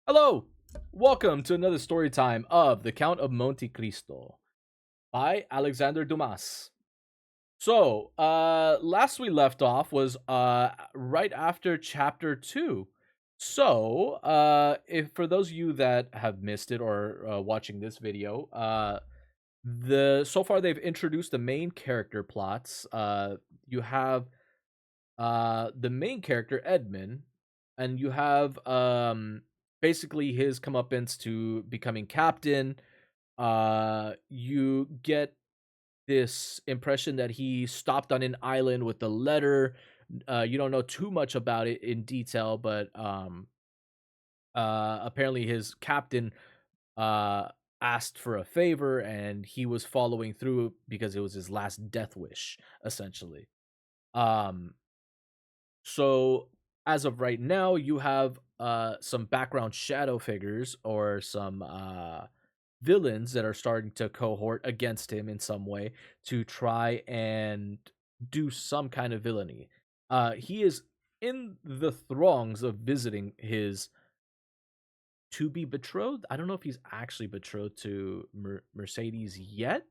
Hello! Welcome to another story time of The Count of Monte Cristo by Alexander Dumas. Last we left off was right after chapter 2. If for those of you that have missed it or watching this video, so far they've introduced the main character plots. You have the main character Edmund, and you have basically his comeuppance to becoming captain. You get this impression that he stopped on an island with a letter. You don't know too much about it in detail, but apparently his captain uh asked for a favor and he was following through because it was his last death wish, essentially. um So as of right now, you have some background shadow figures or some villains that are starting to cohort against him in some way to try and do some kind of villainy. He is in the throngs of visiting his to be betrothed. I don't know if he's actually betrothed to Mercedes yet.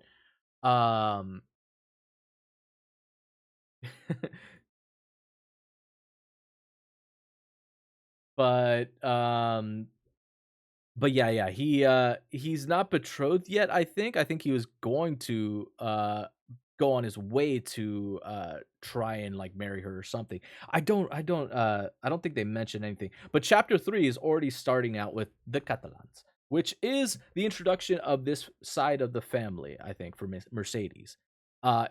Um but yeah, he's not betrothed yet, I think. I think he was going to go on his way to try and like marry her or something. I don't think they mentioned anything. But chapter 3 is already starting out with the Catalans, which is the introduction of this side of the family, I think, for Mercedes.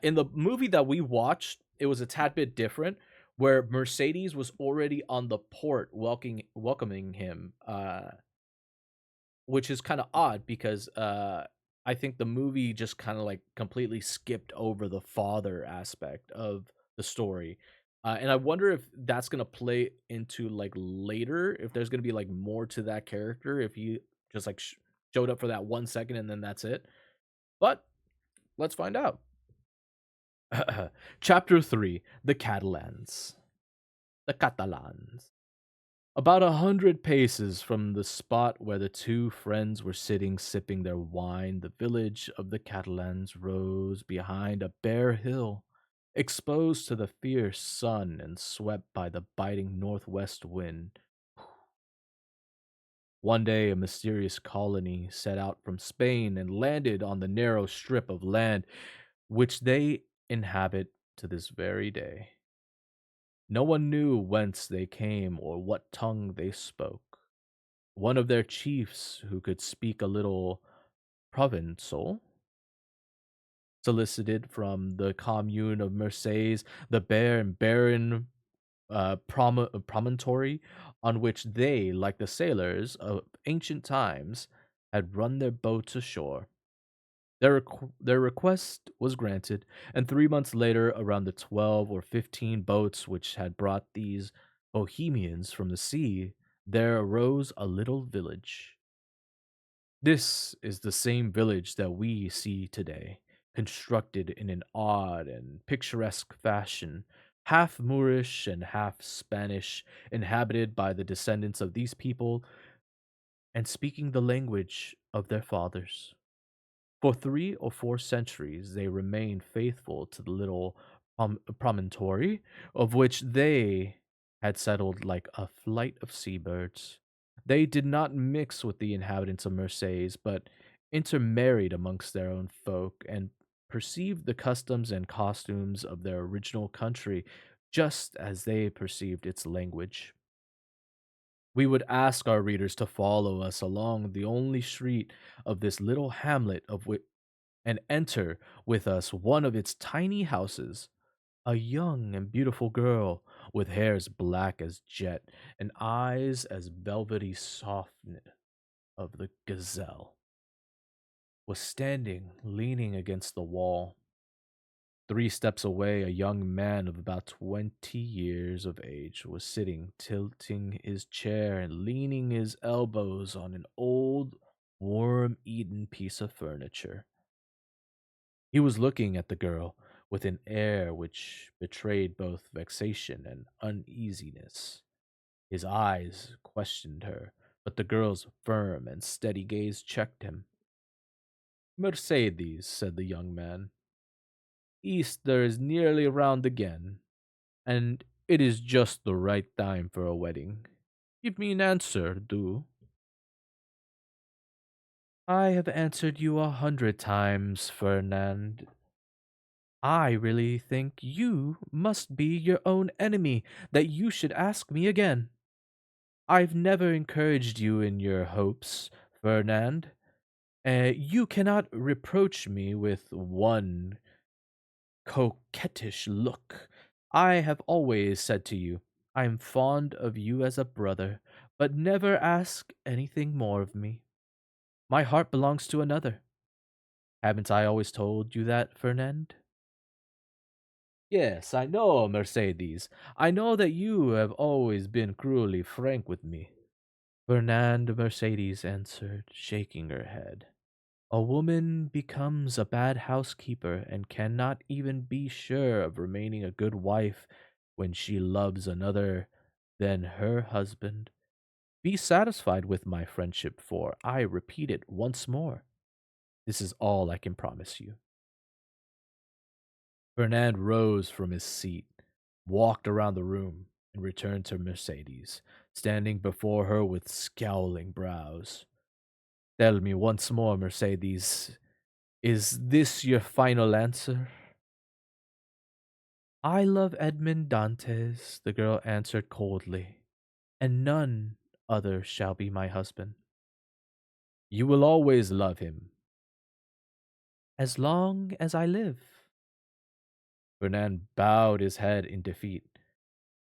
In the movie that we watched, it was a tad bit different where Mercedes was already on the port welcoming him, which is kind of odd because I think the movie just kind of like completely skipped over the father aspect of the story. And I wonder if that's going to play into like later, if there's going to be like more to that character, if he just like showed up for that 1 second and then that's it. But let's find out. Chapter 3: The Catalans. The Catalans. About 100 paces from the spot where the two friends were sitting sipping their wine, the village of the Catalans rose behind a bare hill, exposed to the fierce sun and swept by the biting northwest wind. One day, a mysterious colony set out from Spain and landed on the narrow strip of land which they inhabit to this very day. No one knew whence they came or what tongue they spoke. One of their chiefs, who could speak a little Provençal, solicited from the commune of Marseilles the bare and barren promontory on which they, like the sailors of ancient times, had run their boats ashore. Their request was granted, and 3 months later, around the 12 or 15 boats which had brought these Bohemians from the sea, there arose a little village. This is the same village that we see today, constructed in an odd and picturesque fashion, half Moorish and half Spanish, inhabited by the descendants of these people and speaking the language of their fathers. For 3 or 4 centuries, they remained faithful to the little promontory, of which they had settled like a flight of seabirds. They did not mix with the inhabitants of Marseilles, but intermarried amongst their own folk, and perceived the customs and costumes of their original country just as they perceived its language. We would ask our readers to follow us along the only street of this little hamlet of which and enter with us one of its tiny houses, a young and beautiful girl with hair as black as jet and eyes as velvety softness of the gazelle, was standing leaning against the wall. 3 steps away, a young man of about 20 years of age was sitting, tilting his chair and leaning his elbows on an old, worm eaten piece of furniture. He was looking at the girl with an air which betrayed both vexation and uneasiness. His eyes questioned her, But the girl's firm and steady gaze checked him. Mercedes, said the young man, Easter is nearly round again, and it is just the right time for a wedding. Give me an answer, do. I have answered you 100 times, Fernand. I really think you must be your own enemy, that you should ask me again. I've never encouraged you in your hopes, Fernand. You cannot reproach me with one coquettish look. I have always said to you, I am fond of you as a brother, but never ask anything more of me. My heart belongs to another. Haven't I always told you that, Fernand? Yes, I know, Mercedes. I know that you have always been cruelly frank with me. Fernand Mercedes answered, shaking her head. A woman becomes a bad housekeeper and cannot even be sure of remaining a good wife when she loves another than her husband. Be satisfied with my friendship, for I repeat it once more. This is all I can promise you. Fernand rose from his seat, walked around the room, and returned to Mercedes, standing before her with scowling brows. Tell me once more, Mercedes, is this your final answer? I love Edmond Dantes, the girl answered coldly, and none other shall be my husband. You will always love him. As long as I live. Fernand bowed his head in defeat,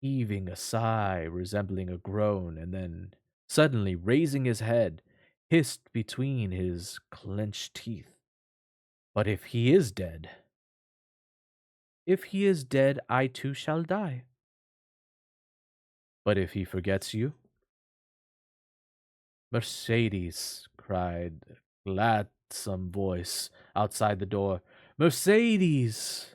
heaving a sigh resembling a groan, and then, suddenly raising his head, hissed between his clenched teeth. But if he is dead, if he is dead, I too shall die. But if he forgets you, Mercedes, cried a gladsome voice outside the door. Mercedes!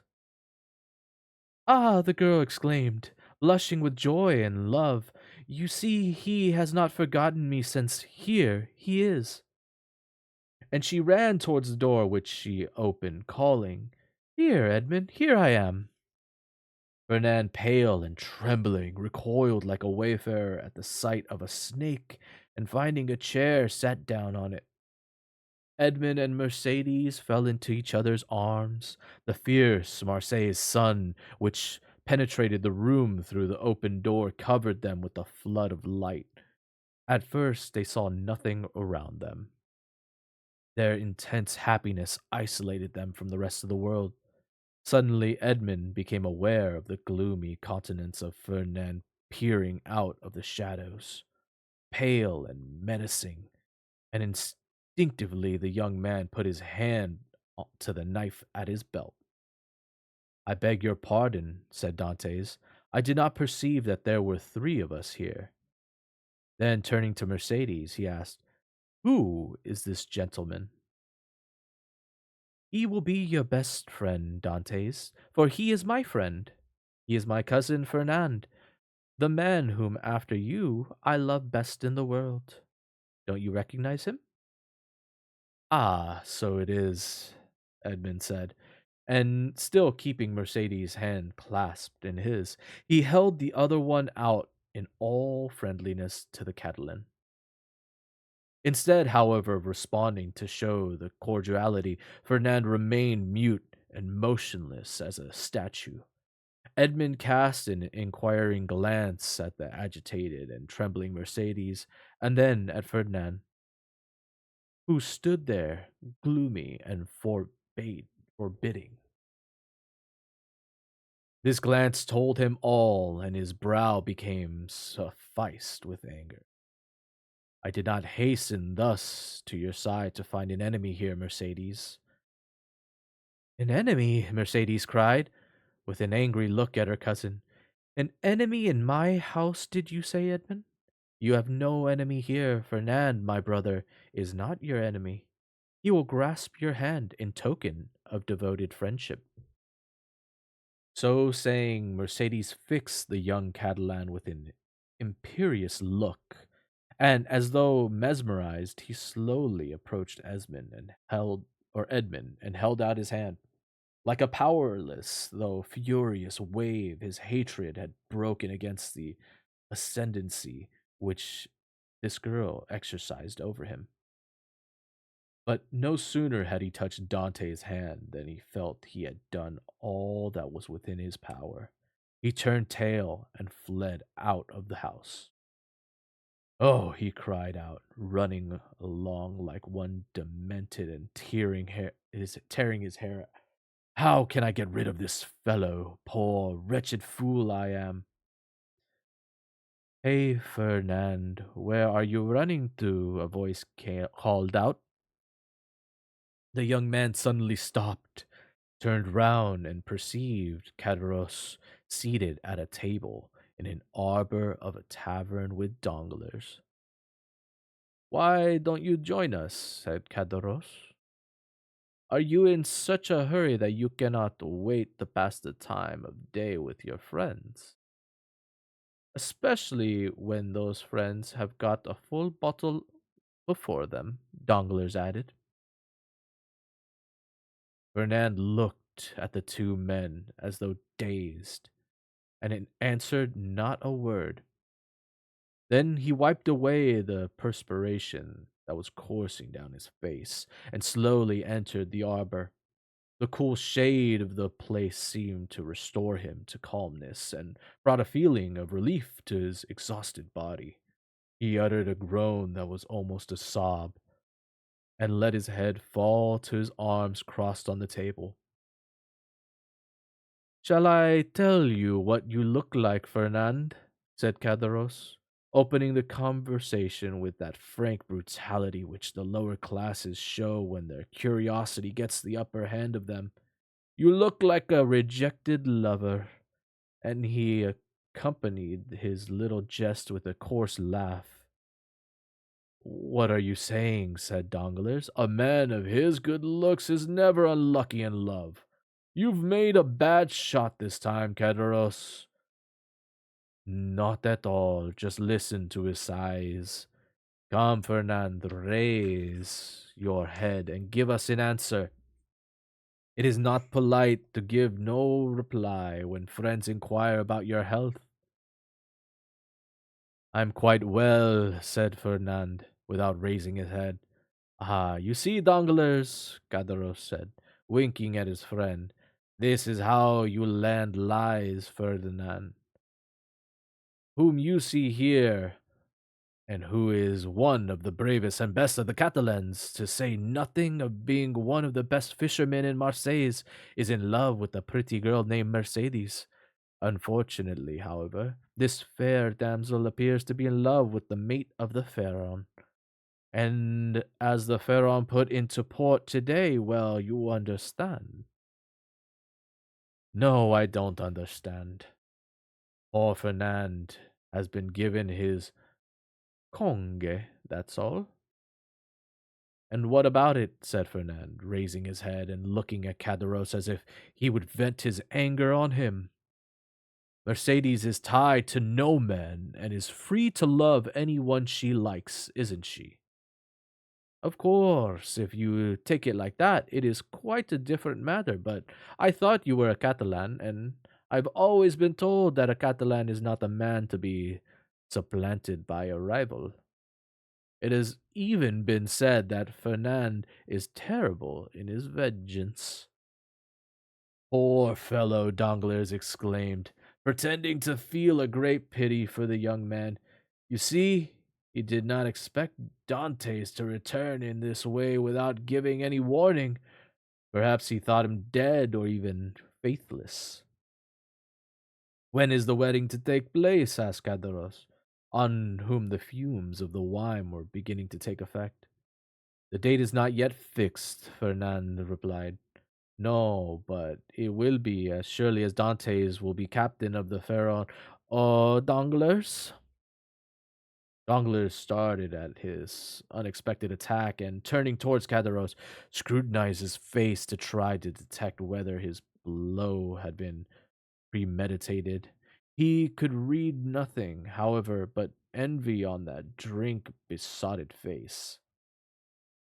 Ah, the girl exclaimed, blushing with joy and love. You see, he has not forgotten me since here he is. And she ran towards the door, which she opened, calling, Here, Edmund, here I am. Fernand, pale and trembling, recoiled like a wayfarer at the sight of a snake, and finding a chair, sat down on it. Edmund and Mercedes fell into each other's arms. The fierce Marseille's sun, which penetrated the room through the open door, covered them with a flood of light. At first, they saw nothing around them. Their intense happiness isolated them from the rest of the world. Suddenly, Edmund became aware of the gloomy countenance of Ferdinand peering out of the shadows, pale and menacing, and instinctively the young man put his hand to the knife at his belt. I beg your pardon, said Dantes. I did not perceive that there were three of us here. Then, turning to Mercedes, he asked, Who is this gentleman? He will be your best friend, Dantes, for he is my friend. He is my cousin Fernand, the man whom, after you, I love best in the world. Don't you recognize him? Ah, so it is, Edmund said, and still keeping Mercedes' hand clasped in his, he held the other one out in all friendliness to the Catalan. Instead, however, of responding to show the cordiality, Fernand remained mute and motionless as a statue. Edmund cast an inquiring glance at the agitated and trembling Mercedes, and then at Ferdinand, who stood there, gloomy and forbidding. This glance told him all, and his brow became suffused with anger. I did not hasten thus to your side to find an enemy here, Mercedes. An enemy? Mercedes cried, with an angry look at her cousin. An enemy in my house, did you say, Edmund? You have no enemy here. Fernand, my brother, is not your enemy. He will grasp your hand in token of devoted friendship. So saying, Mercedes fixed the young Catalan with an imperious look, And as though mesmerized, he slowly approached Edmund and held out his hand. Like a powerless, though furious wave, his hatred had broken against the ascendancy which this girl exercised over him. But no sooner had he touched Dante's hand than he felt he had done all that was within his power. He turned tail and fled out of the house. Oh, he cried out, running along like one demented and tearing his hair. How can I get rid of this fellow? Poor, wretched fool I am. Hey, Fernand, where are you running to? A voice called out. The young man suddenly stopped, turned round, and perceived Caderousse seated at a table in an arbor of a tavern with donglers. Why don't you join us? Said Caderousse. Are you in such a hurry that you cannot wait to pass the time of day with your friends? Especially when those friends have got a full bottle before them, Donglers added. Fernand looked at the two men as though dazed, and it answered not a word. Then he wiped away the perspiration that was coursing down his face and slowly entered the arbor. The cool shade of the place seemed to restore him to calmness and brought a feeling of relief to his exhausted body. He uttered a groan that was almost a sob and let his head fall to his arms crossed on the table. Shall I tell you what you look like, Fernand? Said Caderousse, opening the conversation with that frank brutality which the lower classes show when their curiosity gets the upper hand of them. You look like a rejected lover. And he accompanied his little jest with a coarse laugh. What are you saying? Said Donglers. A man of his good looks is never unlucky in love. You've made a bad shot this time, Caderousse. Not at all. Just listen to his sighs. Come, Fernand, raise your head and give us an answer. It is not polite to give no reply when friends inquire about your health. I'm quite well, said Fernand, without raising his head. Ah, you see, Donglers, Caderousse said, winking at his friend. This is how you land lies, Ferdinand, whom you see here, and who is one of the bravest and best of the Catalans, to say nothing of being one of the best fishermen in Marseilles, is in love with a pretty girl named Mercedes. Unfortunately, however, this fair damsel appears to be in love with the mate of the Pharaon. And as the Pharaon put into port today, well, you understand. No, I don't understand. Poor Fernand has been given his conge, that's all. And what about it? Said Fernand, raising his head and looking at Caderousse as if he would vent his anger on him. Mercedes is tied to no man and is free to love anyone she likes, isn't she? Of course, if you take it like that, it is quite a different matter, but I thought you were a Catalan, and I've always been told that a Catalan is not a man to be supplanted by a rival. It has even been said that Fernand is terrible in his vengeance. Poor fellow, Danglars exclaimed, pretending to feel a great pity for the young man. You see, he did not expect Dantes to return in this way without giving any warning. Perhaps he thought him dead or even faithless. When is the wedding to take place? Asked Caderousse, on whom the fumes of the wine were beginning to take effect. The date is not yet fixed, Fernand replied. No, but it will be as surely as Dantes will be captain of the Pharaon. Oh, Donglers? Donglers started at his unexpected attack and, turning towards Caderousse, scrutinized his face to try to detect whether his blow had been premeditated. He could read nothing, however, but envy on that drink besotted face.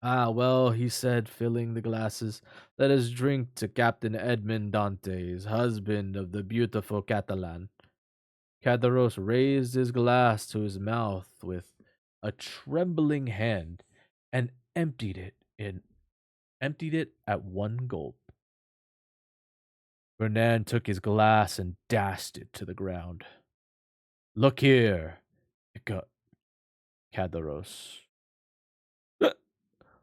Ah, well, he said, filling the glasses, let us drink to Captain Edmond Dantes, husband of the beautiful Catalan. Cadaros raised his glass to his mouth with a trembling hand and emptied it at one gulp. Fernand took his glass and dashed it to the ground. Look here, hiccup Cadaros.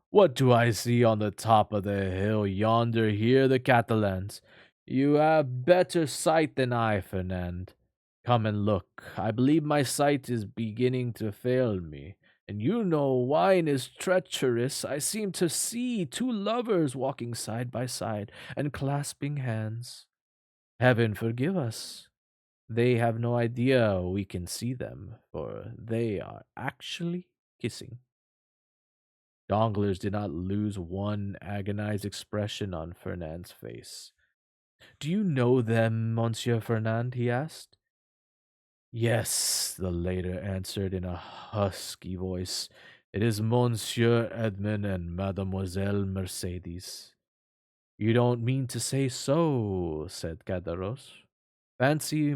What do I see on the top of the hill yonder? Here, the Catalans. You have better sight than I, Fernand. Come and look. I believe my sight is beginning to fail me. And you know wine is treacherous. I seem to see two lovers walking side by side and clasping hands. Heaven forgive us. They have no idea we can see them, for they are actually kissing. Donglers did not lose one agonized expression on Fernand's face. Do you know them, Monsieur Fernand? He asked. Yes, the latter answered in a husky voice. It is Monsieur Edmond and Mademoiselle Mercedes. You don't mean to say so, said Cadaros. Fancy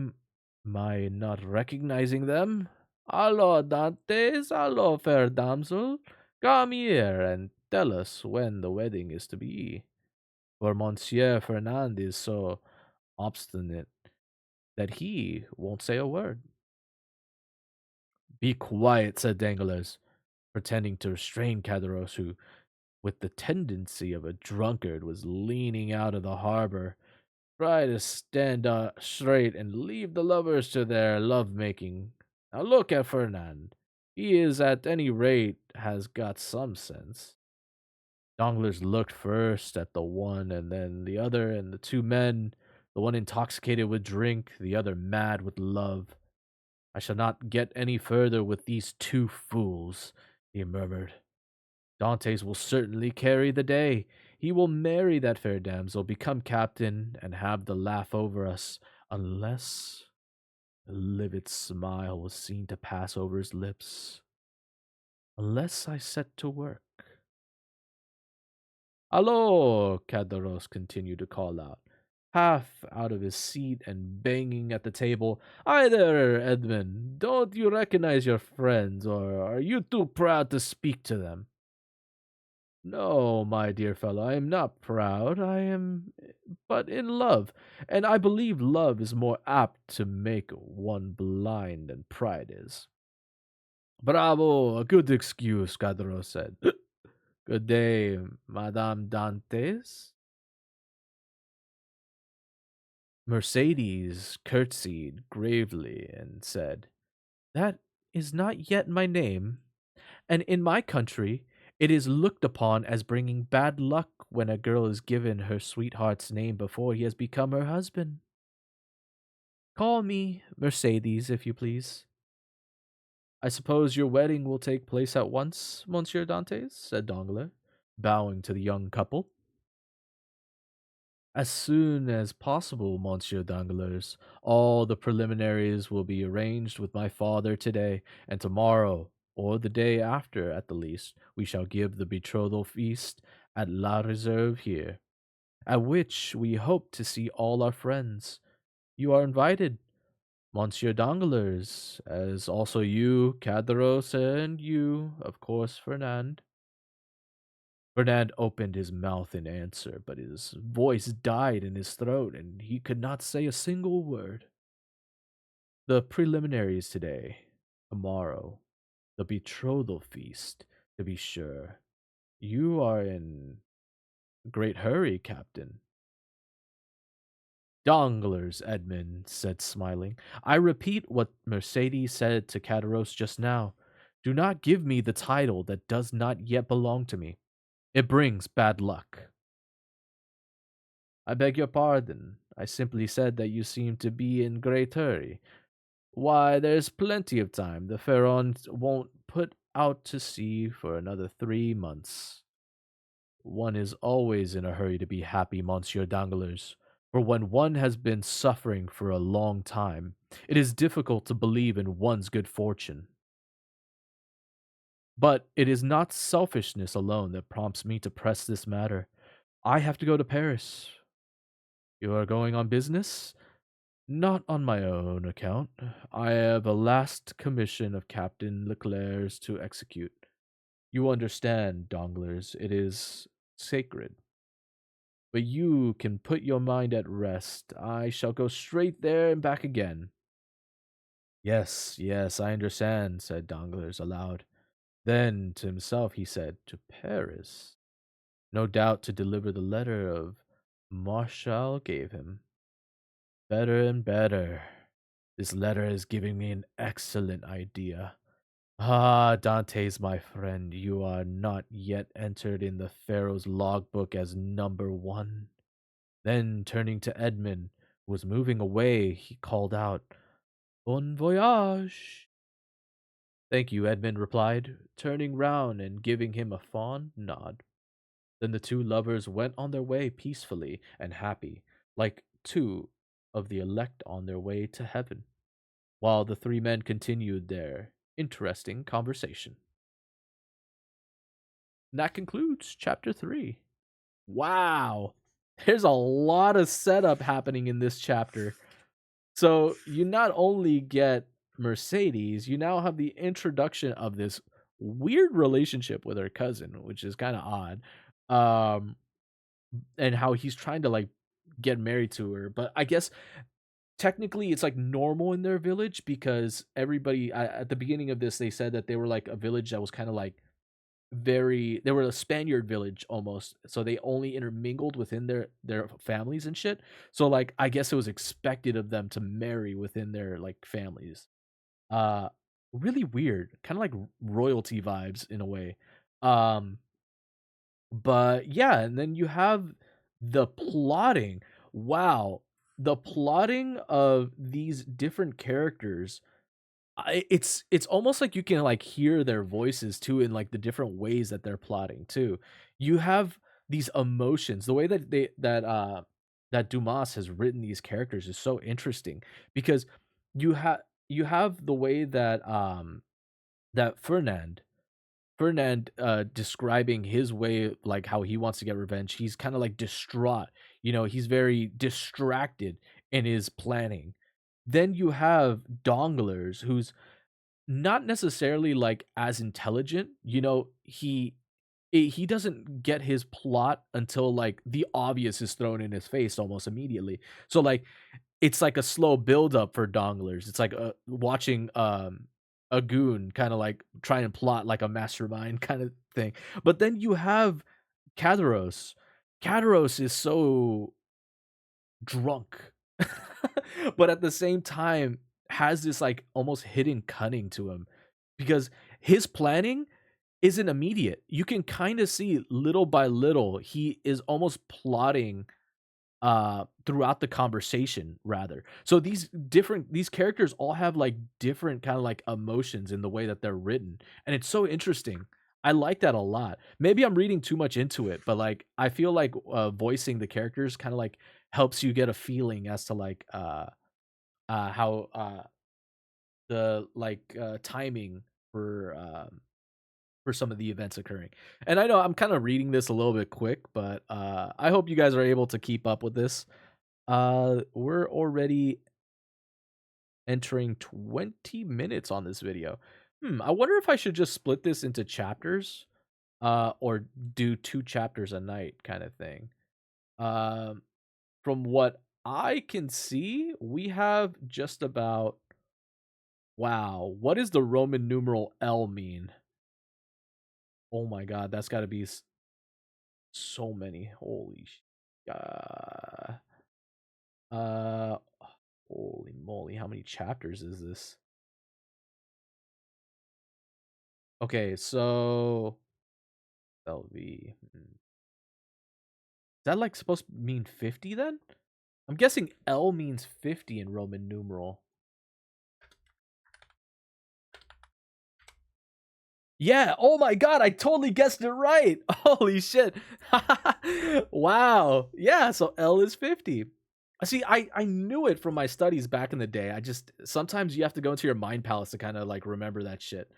my not recognizing them? Allo, Dantes, allo, fair damsel. Come here and tell us when the wedding is to be. For Monsieur Fernand is so obstinate that he won't say a word. Be quiet, said Danglars, pretending to restrain Cadaros, who, with the tendency of a drunkard, was leaning out of the harbor. Try to stand up straight and leave the lovers to their love making. Now look at Fernand. He is at any rate has got some sense. Danglars looked first at the one and then the other, and the two men, the one intoxicated with drink, the other mad with love. I shall not get any further with these two fools, he murmured. Dantes will certainly carry the day. He will marry that fair damsel, become captain, and have the laugh over us, unless a livid smile was seen to pass over his lips. Unless I set to work. Allo, Cadaros continued to call out, half out of his seat and banging at the table. Hi there, Edmund. Don't you recognize your friends, or are you too proud to speak to them? No, my dear fellow, I am not proud. I am but in love, and I believe love is more apt to make one blind than pride is. Bravo, a good excuse, Cadro said. Good day, Madame Dantes. Mercedes curtsied gravely and said, That is not yet my name, and in my country it is looked upon as bringing bad luck when a girl is given her sweetheart's name before he has become her husband. Call me Mercedes, if you please. I suppose your wedding will take place at once, Monsieur Dantes, said Danglars, bowing to the young couple. As soon as possible, Monsieur Danglars. All the preliminaries will be arranged with my father today, and tomorrow, or the day after at the least, we shall give the betrothal feast at La Reserve here, at which we hope to see all our friends. You are invited, Monsieur Danglars, as also you, Cadaros, and you, of course, Fernand. Fernand opened his mouth in answer, but his voice died in his throat, and he could not say a single word. The preliminaries today, tomorrow, the betrothal feast, to be sure. You are in great hurry, Captain. Danglars, Edmund said, smiling. I repeat what Mercedes said to Cadaros just now. Do not give me the title that does not yet belong to me. It brings bad luck. I beg your pardon. I simply said that you seem to be in great hurry. Why, there's plenty of time. The Pharaons won't put out to sea for another 3 months. One is always in a hurry to be happy, Monsieur Danglars, for when one has been suffering for a long time, it is difficult to believe in one's good fortune. But it is not selfishness alone that prompts me to press this matter. I have to go to Paris. You are going on business? Not on my own account. I have a last commission of Captain Leclerc's to execute. You understand, Donglers, it is sacred. But you can put your mind at rest. I shall go straight there and back again. Yes, yes, I understand, said Donglers aloud. Then to himself he said, to Paris. No doubt to deliver the letter of Marshal gave him. Better and better. This letter is giving me an excellent idea. Ah, Dante's my friend, you are not yet entered in the Pharaoh's logbook as number one. Then, turning to Edmund, who was moving away, he called out, Bon voyage! Thank you, Edmund replied, turning round and giving him a fond nod. Then the two lovers went on their way peacefully and happy, like two of the elect on their way to heaven, while the three men continued their interesting conversation. And that concludes chapter 3. Wow. There's a lot of setup happening in this chapter. So you not only get Mercedes, you now have the introduction of this weird relationship with her cousin, which is kind of odd. And how he's trying to like get married to her. But I guess technically it's like normal in their village because everybody at the beginning of this they said that they were like a village that was kind of like they were a Spaniard village almost, so they only intermingled within their families and shit. So like I guess it was expected of them to marry within their like families. uh Really weird, kind of like royalty vibes in a way. um but yeah, and then you have the plotting. Wow, the plotting of these different characters, it's almost like you can like hear their voices too in like the different ways that they're plotting too. You have these emotions. The way that that Dumas has written these characters is so interesting because you have the way that that Fernand describing his way, like how he wants to get revenge. He's kind of like distraught. He's very distracted in his planning. Then you have Donglers, who's not necessarily like as intelligent. He doesn't get his plot until like the obvious is thrown in his face almost immediately. So like it's like a slow build up for Donglers. It's like watching a goon kind of like try and plot like a mastermind kind of thing. But then you have Kadaros. Kadaros is so drunk, but at the same time has this like almost hidden cunning to him because his planning isn't immediate. You can kind of see little by little he is almost plotting throughout the conversation rather. So these characters all have like different kind of like emotions in the way that they're written, and it's so interesting. I like that a lot. Maybe I'm reading too much into it, but like I feel like voicing the characters kind of like helps you get a feeling as to like how the like timing for some of the events occurring. And I know I'm kind of reading this a little bit quick, but I hope you guys are able to keep up with this. We're already entering 20 minutes on this video. I wonder if I should just split this into chapters, or do 2 chapters a night kind of thing. Um, from what I can see, we have just about, wow, what does the Roman numeral L mean? Oh my god, that's got to be so many. Holy uh uh holy moly, how many chapters is this? Okay, so LV. Is that like supposed to mean 50 then? I'm guessing L means 50 in Roman numeral. Yeah, oh my god, I totally guessed it right. Holy shit. Wow. Yeah, so L is 50. See, I knew it from my studies back in the day. I just sometimes you have to go into your mind palace to kind of like remember that shit.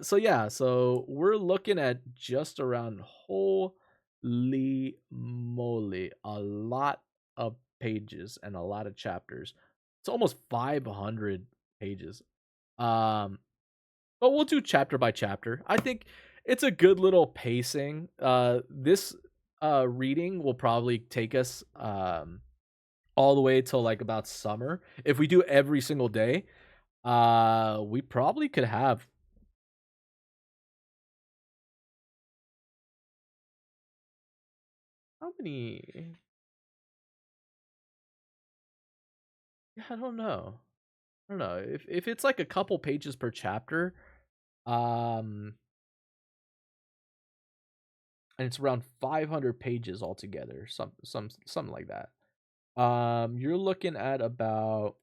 So yeah, so we're looking at just around holy moly, a lot of pages and a lot of chapters. It's almost 500 pages. Um, but we'll do chapter by chapter. I think it's a good little pacing. This reading will probably take us all the way till like about summer. If we do every single day, we probably could have how many? Yeah, I don't know. I don't know if it's like a couple pages per chapter, um, and it's around 500 pages altogether, something like that. You're looking at about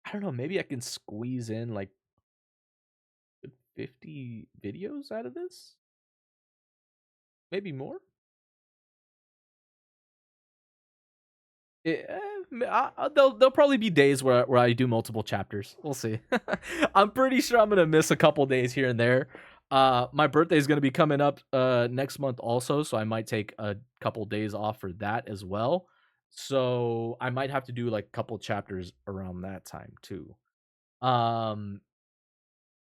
I don't know, maybe I can squeeze in like 50 videos out of this, maybe more. There'll probably be days where I do multiple chapters. We'll see. I'm pretty sure I'm gonna miss a couple days here and there. My birthday is gonna be coming up next month also, so I might take a couple days off for that as well. So I might have to do like a couple chapters around that time too. Um,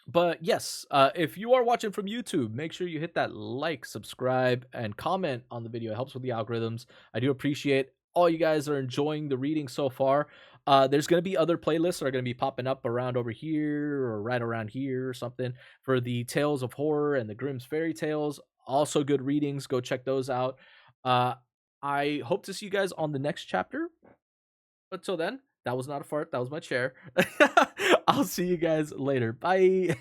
but yes, if you are watching from YouTube, make sure you hit that like, subscribe, and comment on the video. It helps with the algorithms. I do appreciate all you guys are enjoying the reading so far. There's going to be other playlists that are going to be popping up around over here or right around here or something for the Tales of Horror and the Grimm's Fairy Tales. Also, good readings. Go check those out. Uh, I hope to see you guys on the next chapter. But till then, that was not a fart. That was my chair. I'll see you guys later. Bye.